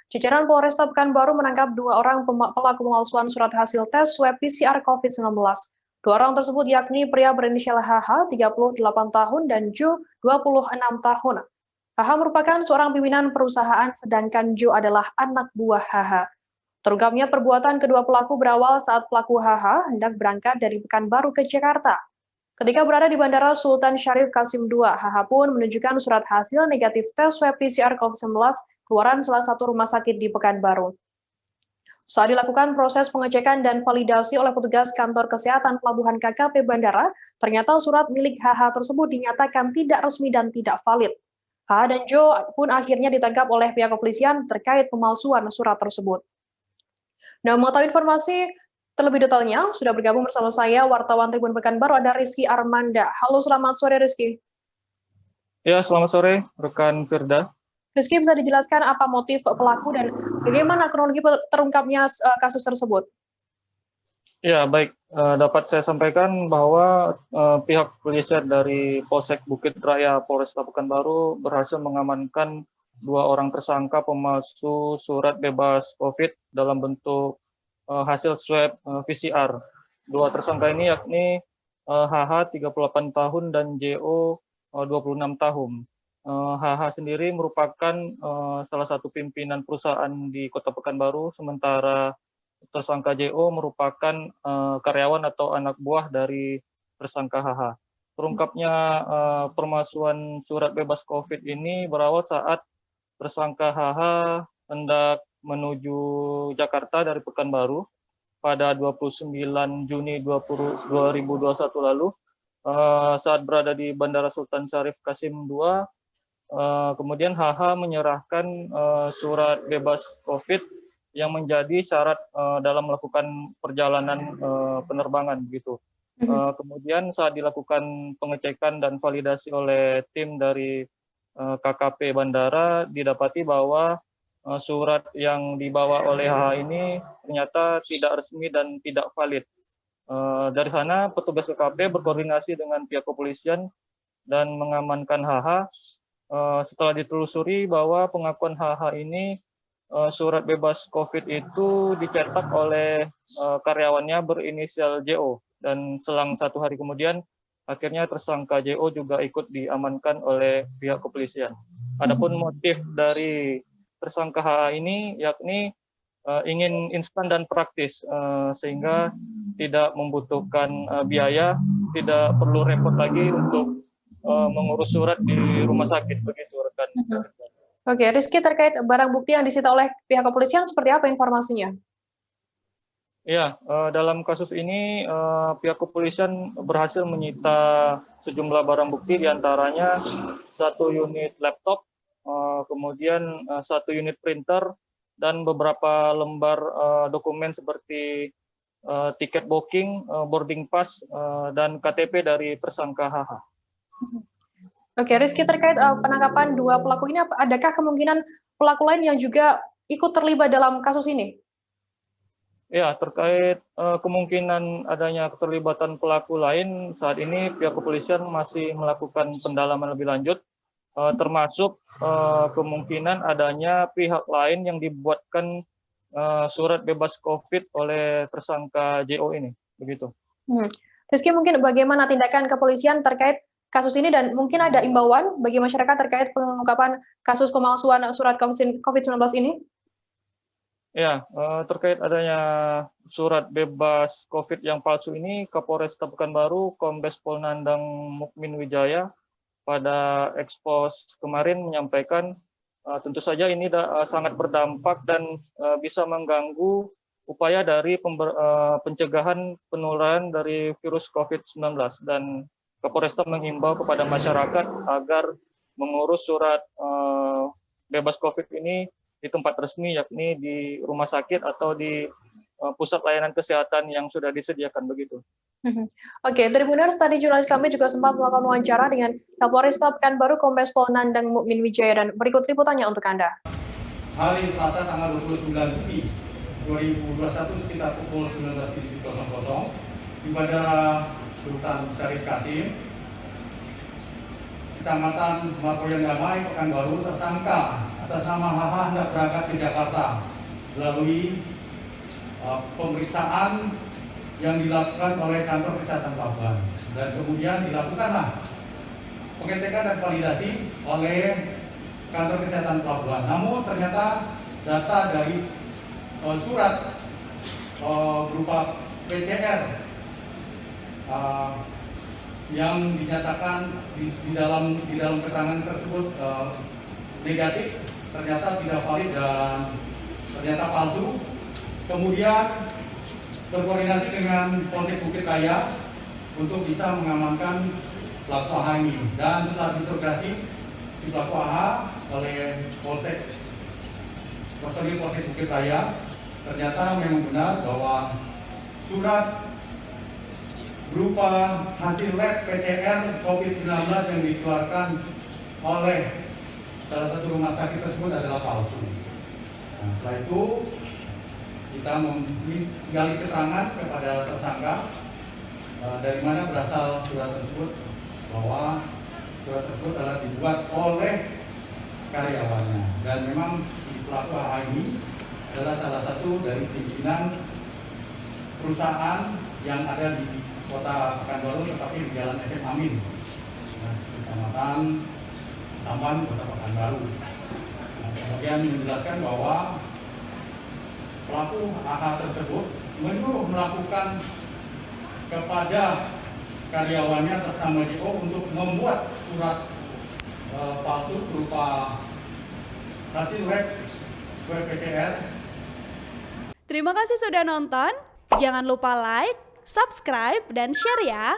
Jajaran Polresta Pekanbaru menangkap 2 orang pelaku pemalsuan surat hasil tes swab PCR COVID-19. 2 orang tersebut yakni pria berinisial HH, 38 tahun, dan Jo, 26 tahun. HH merupakan seorang pimpinan perusahaan, sedangkan Jo adalah anak buah HH. Terungkapnya perbuatan kedua pelaku berawal saat pelaku HH hendak berangkat dari Pekanbaru ke Jakarta. Ketika berada di Bandara Sultan Syarif Qasim II, HH pun menunjukkan surat hasil negatif tes swab PCR COVID-19 keluaran salah satu rumah sakit di Pekanbaru. Saat dilakukan proses pengecekan dan validasi oleh petugas kantor kesehatan pelabuhan KKP Bandara, ternyata surat milik HH tersebut dinyatakan tidak resmi dan tidak valid. HH dan Jo pun akhirnya ditangkap oleh pihak kepolisian terkait pemalsuan surat tersebut. Nah, mau tahu informasi terlebih detailnya, sudah bergabung bersama saya wartawan Tribun Pekanbaru ada Rizky Armanda. Halo, selamat sore Rizky. Ya, selamat sore rekan Firda. Rizky, bisa dijelaskan apa motif pelaku dan bagaimana kronologi terungkapnya kasus tersebut? Ya, baik. Dapat saya sampaikan bahwa pihak kepolisian dari Polsek Bukit Raya Polresta Pekanbaru berhasil mengamankan 2 orang tersangka pemalsu surat bebas COVID dalam bentuk hasil swab PCR. 2 tersangka ini yakni HH 38 tahun dan JO 26 tahun. HH sendiri merupakan salah satu pimpinan perusahaan di Kota Pekanbaru, sementara tersangka JO merupakan karyawan atau anak buah dari tersangka HH. Terungkapnya pemalsuan surat bebas COVID ini berawal saat tersangka HH hendak menuju Jakarta dari Pekanbaru pada 29 Juni 2021 lalu. Saat berada di Bandara Sultan Syarif Qasim II, kemudian HH menyerahkan surat bebas COVID yang menjadi syarat dalam melakukan perjalanan penerbangan begitu. Kemudian saat dilakukan pengecekan dan validasi oleh tim dari KKP Bandara, didapati bahwa surat yang dibawa oleh HH ini ternyata tidak resmi dan tidak valid. Dari sana petugas KKP berkoordinasi dengan pihak kepolisian dan mengamankan HH. Setelah ditelusuri bahwa pengakuan HH ini surat bebas COVID itu dicetak oleh karyawannya berinisial JO, dan selang 1 hari kemudian akhirnya tersangka JO juga ikut diamankan oleh pihak kepolisian. Adapun motif dari tersangka HH ini yakni ingin instan dan praktis, sehingga tidak membutuhkan biaya, tidak perlu repot lagi untuk mengurus surat di rumah sakit, begitu rekan. Oke, Rizky, terkait barang bukti yang disita oleh pihak kepolisian, seperti apa informasinya? Ya, dalam kasus ini pihak kepolisian berhasil menyita sejumlah barang bukti, diantaranya 1 unit laptop, kemudian 1 unit printer, dan beberapa lembar dokumen seperti tiket booking, boarding pass, dan KTP dari tersangka HH. Oke, Rizky, terkait penangkapan 2 pelaku ini, adakah kemungkinan pelaku lain yang juga ikut terlibat dalam kasus ini? Ya, terkait kemungkinan adanya keterlibatan pelaku lain, saat ini pihak kepolisian masih melakukan pendalaman lebih lanjut, termasuk kemungkinan adanya pihak lain yang dibuatkan surat bebas COVID oleh tersangka JO ini, begitu. Rizky, mungkin bagaimana tindakan kepolisian terkait kasus ini dan mungkin ada imbauan bagi masyarakat terkait pengungkapan kasus pemalsuan surat COVID-19 ini? Ya, terkait adanya surat bebas COVID yang palsu ini, Kapolresta Pekanbaru, Kombes Pol Nandang Mukmin Wijaya pada ekspos kemarin menyampaikan tentu saja ini sangat berdampak dan bisa mengganggu upaya dari pencegahan penularan dari virus COVID-19, dan Kapolresta menghimbau kepada masyarakat agar mengurus surat bebas COVID ini di tempat resmi, yakni di rumah sakit atau di pusat layanan kesehatan yang sudah disediakan, begitu. Oke, Tribuners, tadi jurnalis kami juga sempat melakukan wawancara dengan Kapolresta Pekanbaru Kombes Pol Nandang Mukmin Wijaya, dan berikut liputannya untuk Anda. Hari Selasa tanggal 29 Juni 2021 sekitar pukul 19.00 di Bandara Sultan Syarif Qasim, Kecamatan Makoyan Damai, Pekanbaru, tersangka atas nama HH hendak berangkat ke Jakarta melalui pemeriksaan yang dilakukan oleh kantor kesehatan pelabuhan, dan kemudian dilakukanlah pengecekan dan validasi oleh kantor kesehatan pelabuhan. Namun ternyata data dari surat berupa PCR yang dinyatakan di dalam keterangan tersebut negatif, ternyata tidak valid dan ternyata palsu. Kemudian berkoordinasi dengan Polsek Bukit Raya untuk bisa mengamankan pelaku AH ini, dan setelah diinterogasi si pelaku AH oleh personil Polsek Bukit Raya, ternyata memang benar bahwa surat berupa hasil lab PCR COVID-19 yang dikeluarkan oleh salah satu rumah sakit tersebut adalah palsu. Nah, setelah itu kita menggali keterangan kepada tersangka dari mana berasal surat tersebut, bahwa surat tersebut adalah dibuat oleh karyawannya, dan memang si pelaku AH ini adalah salah satu dari pimpinan perusahaan yang ada di Kota Pekanbaru, tetapi di Jalan SM Amin, Kecamatan Tamban, Kota Pekanbaru. Nah, kemudian menjelaskan bahwa pelaku AH tersebut menyuruh melakukan kepada karyawannya atas nama JO untuk membuat surat palsu berupa hasil web PCR. Terima kasih sudah nonton. Jangan lupa like, subscribe, dan share ya.